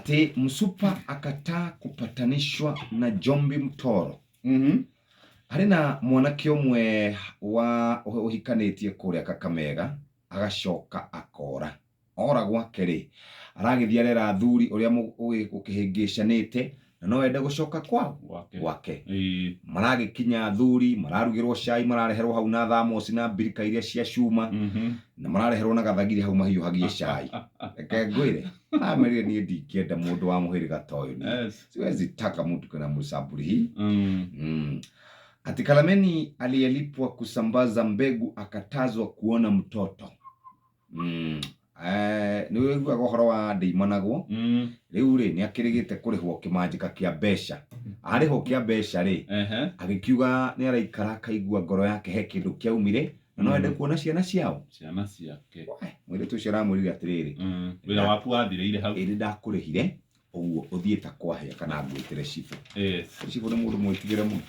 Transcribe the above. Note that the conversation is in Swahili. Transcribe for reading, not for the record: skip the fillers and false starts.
ati Msupa akataa kupatanishwa na Jombi Mtoro. Hari na mwanake umwe wa uhikanetie kuria Kakamega agacoka akora. Ora gwake ri aragithia rera athuri uria ukihingishanite na no ende gucoka kwao gwake. Maragikinya athuri mararugirwo cai marareherwo hau na thamos na birika iria cia cuma na marareherwo na gathagiri hau mahiuhagie cai. Reke ngwire amerire ni ndingĩenda mũndũ wa mũhĩrĩga ta ũyũ. Siwezi taka mtu kana msaburi hii. Ati Kalameni aliyelipwa kusambaza mbegu akatazwa kuona mtoto. Ni wiguaga ũhoro wa Ndeimanagwo. Riu ri ni akirigite kurihwo kimanjika kia mbeca. Arihwo kia mbeca ri agikiuga ni araikara akaigua ngoro yake he kindu kiaumire na no ende kuona ciana ciao. Ciana ciake. Mwire tu ciramwirire atiriri. Wira waku wathirire hau. Iri ndakurihire uguo uthieta kwahia kana ngwitire cifu. Cifu ni mundu mwitigire muno.